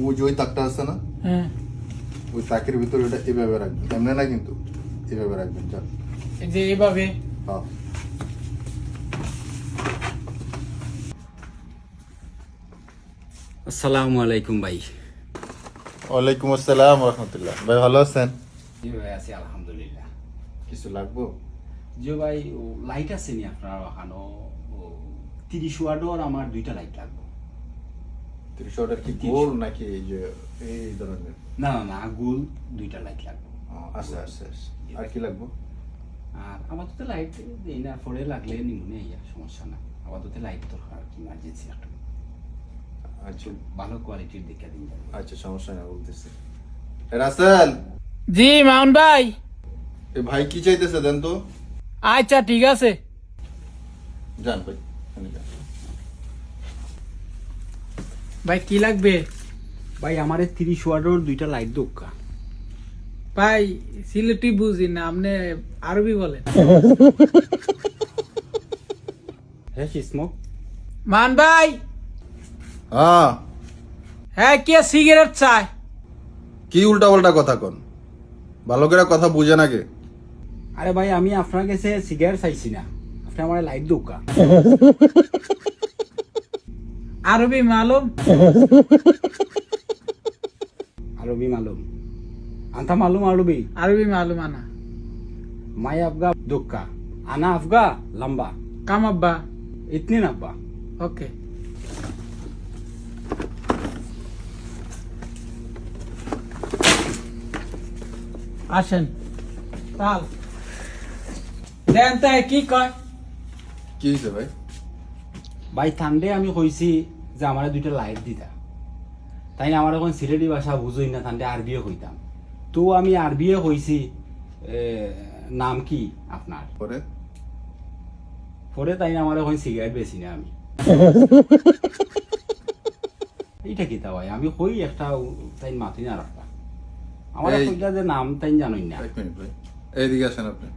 ওই যে ওই তাকটা আছে না, হ্যাঁ ওই তাকের ভিতরে ওটা এভাবে রাখবেন, এমনি না কিন্তু এভাবে রাখবেন। যান। এই যে এভাবে। হ্যাঁ। আসসালামু আলাইকুম ভাই। ওয়ালাইকুম আসসালাম রহমতুল্লাহ। ভাই ভালো আছেন? জি ভাই আছি আলহামদুলিল্লাহ। কিছু লাগবো? জি ভাই, ও লাইট আছে নি আপনার ওখানে? 30 ওয়াটের আমার 2টা লাইট লাগবে। 30 ওয়াটের কি গোল নাকি এই যে এই ধরনের? না না না, গোল 2টা লাইট লাগবে। আচ্ছা আচ্ছা আচ্ছা। আর কি লাগবো? আর আপাতত লাইট দেই না, পরে লাগলে নিমুনে ইয়া সমস্যা না। আপাতত লাইট দরকার, ইমার্জেন্সি একটা। আচ্ছা ভালো কোয়ালিটির দেখে দিন ভাই। আচ্ছা, সমস্যা না, বলতেছি। রাসেল, জি মাউন ভাই। এই ভাই কি চাইতেছে দেন তো। আচ্ছা ঠিক আছে। যান ভাই, এখানে যান। ভাই কি লাগবে? ভাই আমার 30 ওয়াটের 2টা লাইট দরকার। ভাই সিলেটি বুঝি না, আপনি আরবি বলেন। হ্যাঁ স্মোক। মান ভাই, হ্যাঁ, হ্যাঁ কে সিগারেট চায়? কি উল্টা পাল্টা কথা কন, ভালো করে কথা বুঝে নাকি? আরে ভাই আমি আপনার কাছে সিগারেট চাইছি না, আপনি আমার লাইট দরকার। আরবি মালুম? আরবি মালুম? আন্তা মালুম আরবি? আরবি মালুম আনা। মাই আফগা দুক্কা, আনা আফগা লম্বা, কাম আব্বা। ইতনি নাব্বা। ওকে। আসেন তাল দেন তাই কি কয়? কি হয়েছে ভাই? ভাই ঠান্ডে আমি কইছি যে আমার 2টা লাইট দিতা, তাই না? আমার এখন সিলেটি ভাষা বুঝই না, ঠান্ডে আরবিও কইতাম। তো আমি আরবিও কইছি নাম কি আপনার? পরে পরে তাই না আমার এখন সিগারেট বেশি না আমি। এইটা কি তা ভাই, আমি কই একটা তাই মাতি না রাখতা আমার এই- কইটা যে নাম তাই জানোই না। এক মিনিট ভাই, এইদিকে আসেন আপনি।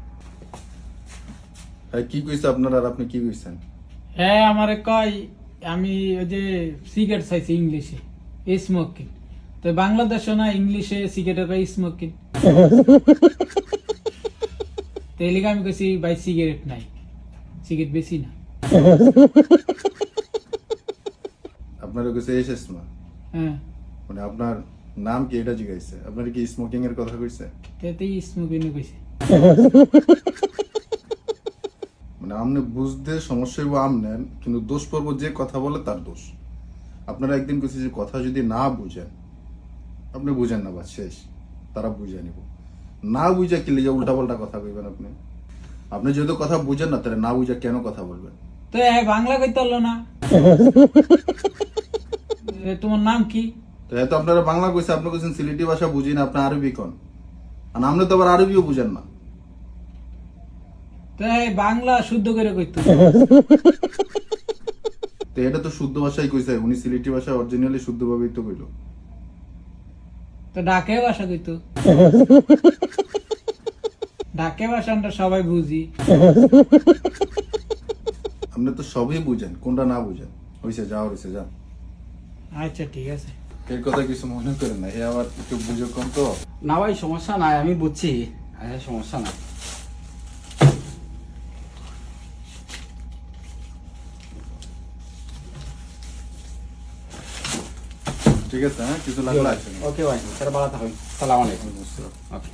ভাই কি কইছে আপনার, আর আপনি কি কইছেন? হ্যাঁ আমারে কয় আমি ওই যে সিগারেট চাইছি ইংলিশে স্মোকিং, তো বাংলাদেশে না ইংলিশে সিগারেটের কয় স্মোকিং। তো এই লিগে আমি কইছি ভাই সিগারেট নাই, সিগারেট বেশি না। আপনার কইছে এসেস না, হ্যাঁ মানে আপনার নাম কি এটা জিজ্ঞাসা? আপনার কি স্মোকিং এর কথা কইছে? তেতেই স্মোকিং কইছে। মানে আপনি বুঝতে সমস্যা হইব আমনেন, কিন্তু দোষ পড়বো যে কথা বলে তার দোষ। আপনারা একদিন কইছে যে কথা যদি না বুঝেন, আপনি বুঝেন না, বাস শেষ, তারা বুঝে নিব। না বুঝা কি লিগে উল্টা পাল্টা কথা কইবেন আপনি? আপনি যেহেতু কথা বুঝেন না, তাহলে না বুঝা কেন কথা বলবেন? তো বাংলা কইতে পারলো না। তোমার নাম কি? তো এত আপনারা বাংলা কইছে, আপনি কইছেন সিলেটি ভাষা বুঝি না, আপনি আরবি কোন, আর আপনি তো আবার আরবিও বুঝেন না। তো বাংলা শুদ্ধ করে কইতো। তো এটা তো শুদ্ধ ভাষাই কইছে, উনি সিলেটি ভাষা অরিজিনালি শুদ্ধভাবেই তো কইলো। তো ডাকে ভাষা কইতো। ডাকে ভাষা আমরা সবাই বুঝি। আপনি তো সবই বুঝেন, কোনটা না বুঝেন? হইছে, যাও হইছে, যা। আচ্ছা ঠিক আছে। এর কথা কিছু মনে করেন না, এ আবার একটু বুঝো কম তো। না ভাই সমস্যা নাই, আমি বুঝছি। আরে সমস্যা নাই। ঠিক আছে, হ্যাঁ, কিছু লাগলে আসেন। ওকে ভাই, তাহলে ভালো থাকুন। সালাম আলাইকুম। ওকে।